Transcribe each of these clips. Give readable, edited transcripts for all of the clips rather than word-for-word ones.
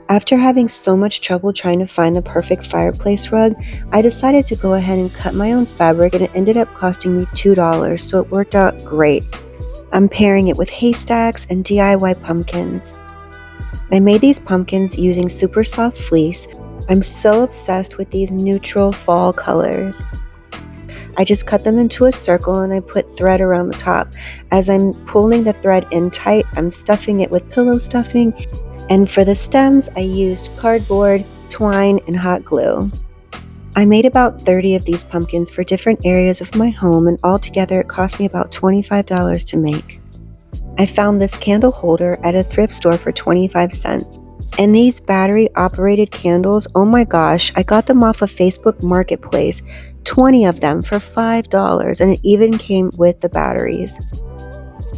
After having so much trouble trying to find the perfect fireplace rug, I decided to go ahead and cut my own fabric, and it ended up costing me $2, so it worked out great. I'm pairing it with haystacks and DIY pumpkins. I made these pumpkins using super soft fleece. I'm so obsessed with these neutral fall colors. I just cut them into a circle and I put thread around the top. As I'm pulling the thread in tight, I'm stuffing it with pillow stuffing, and for the stems, I used cardboard, twine, and hot glue. I made about 30 of these pumpkins for different areas of my home, and altogether it cost me about $25 to make. I found this candle holder at a thrift store for 25 cents. And these battery-operated candles, oh my gosh, I got them off of Facebook Marketplace, 20 of them for $5, and it even came with the batteries.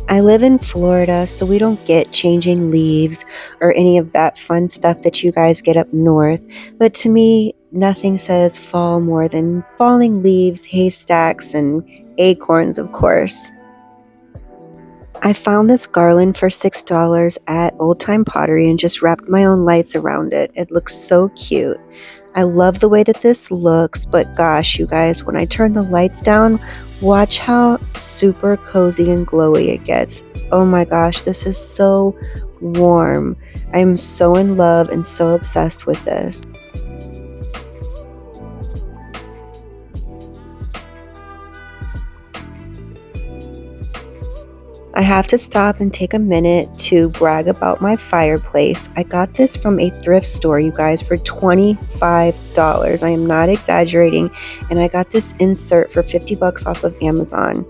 I live in Florida, so we don't get changing leaves or any of that fun stuff that you guys get up north, but to me, nothing says fall more than falling leaves, haystacks, and acorns, of course. I found this garland for $6 at Old Time Pottery and just wrapped my own lights around it. It looks so cute. I love the way that this looks, but gosh, you guys, when I turn the lights down, watch how super cozy and glowy it gets. Oh my gosh, this is so warm. I'm so in love and so obsessed with this. I have to stop and take a minute to brag about my fireplace. I got this from a thrift store, you guys, for $25. I am not exaggerating, and I got this insert for 50 bucks off of Amazon.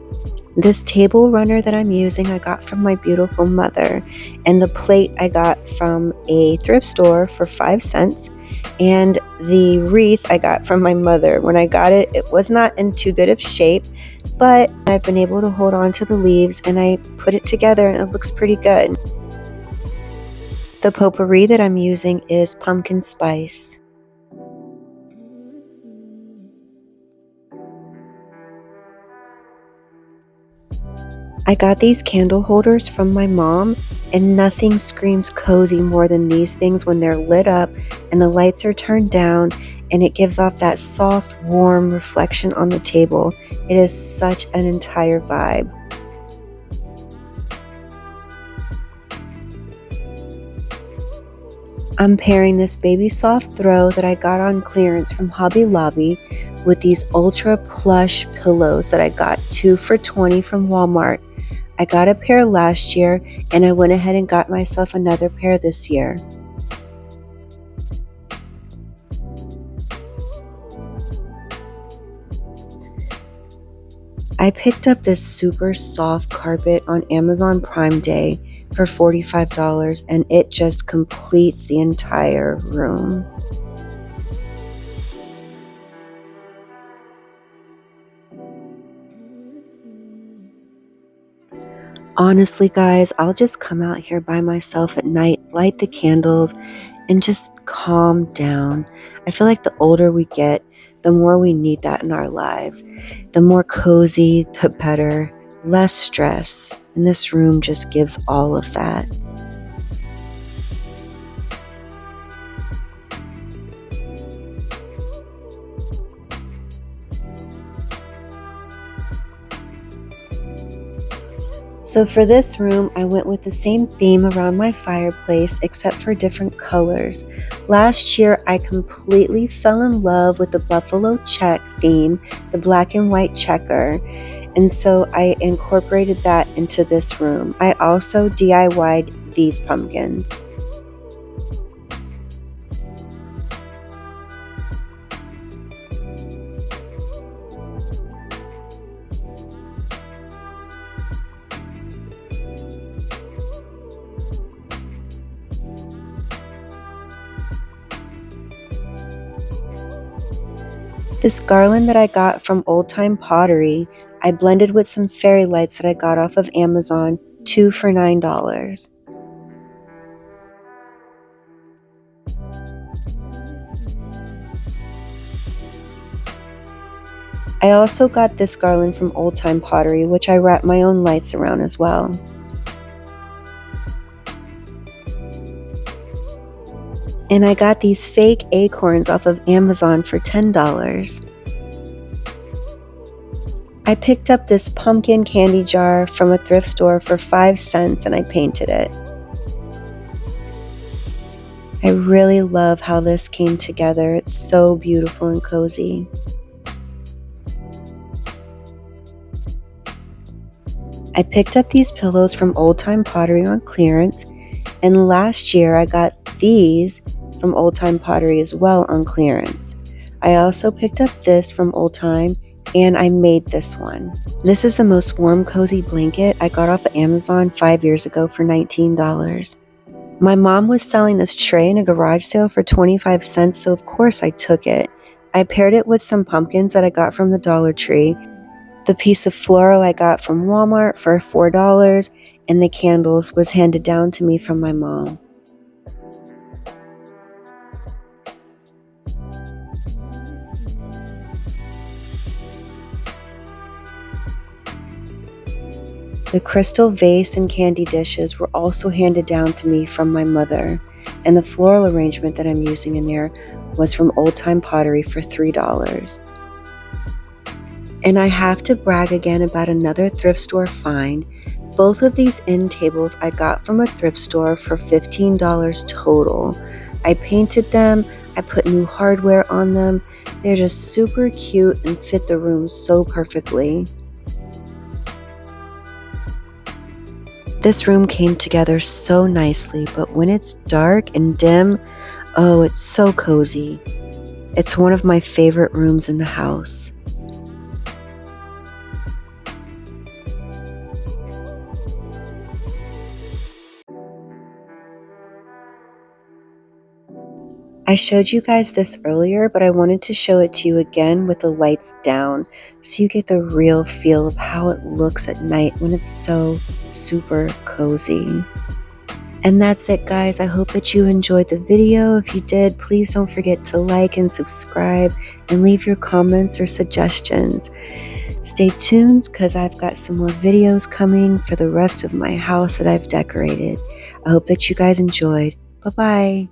This table runner that I'm using, I got from my beautiful mother, and the plate I got from a thrift store for 5 cents, and the wreath I got from my mother. When I got it, it was not in too good of shape, but I've been able to hold on to the leaves, and I put it together and it looks pretty good. The potpourri that I'm using is pumpkin spice. I got these candle holders from my mom, and nothing screams cozy more than these things when they're lit up and the lights are turned down and it gives off that soft, warm reflection on the table. It is such an entire vibe. I'm pairing this baby soft throw that I got on clearance from Hobby Lobby with these ultra plush pillows that I got 2 for $20 from Walmart. I got a pair last year, and I went ahead and got myself another pair this year. I picked up this super soft carpet on Amazon Prime Day for $45, and it just completes the entire room. Honestly, guys, I'll just come out here by myself at night, light the candles, and just calm down. I feel like the older we get, the more we need that in our lives. The more cozy, the better. Less stress. And this room just gives all of that. So for this room, I went with the same theme around my fireplace except for different colors. Last year, I completely fell in love with the buffalo check theme, the black and white checker, and so I incorporated that into this room. I also DIY'd these pumpkins. This garland that I got from Old Time Pottery, I blended with some fairy lights that I got off of Amazon, 2 for $9. I also got this garland from Old Time Pottery, which I wrapped my own lights around as well. And I got these fake acorns off of Amazon for $10. I picked up this pumpkin candy jar from a thrift store for 5 cents and I painted it. I really love how this came together. It's so beautiful and cozy. I picked up these pillows from Old Time Pottery on clearance, and last year I got these from Old Time Pottery as well on clearance. I also picked up this from Old Time, and I made this one. This is the most warm, cozy blanket I got off of Amazon 5 years ago for $19. My mom was selling this tray in a garage sale for 25 cents, so of course I took it. I paired it with some pumpkins that I got from the Dollar Tree, the piece of floral I got from Walmart for $4, and the candles was handed down to me from my mom. The crystal vase and candy dishes were also handed down to me from my mother, and the floral arrangement that I'm using in there was from Old Time Pottery for $3. And I have to brag again about another thrift store find. Both of these end tables I got from a thrift store for $15 total. I painted them, I put new hardware on them. They're just super cute and fit the room so perfectly. This room came together so nicely, but when it's dark and dim, oh, it's so cozy. It's one of my favorite rooms in the house. I showed you guys this earlier, but I wanted to show it to you again with the lights down so you get the real feel of how it looks at night when it's so super cozy. And that's it, guys. I hope that you enjoyed the video. If you did, please don't forget to like and subscribe and leave your comments or suggestions. Stay tuned because I've got some more videos coming for the rest of my house that I've decorated. I hope that you guys enjoyed. Bye-bye.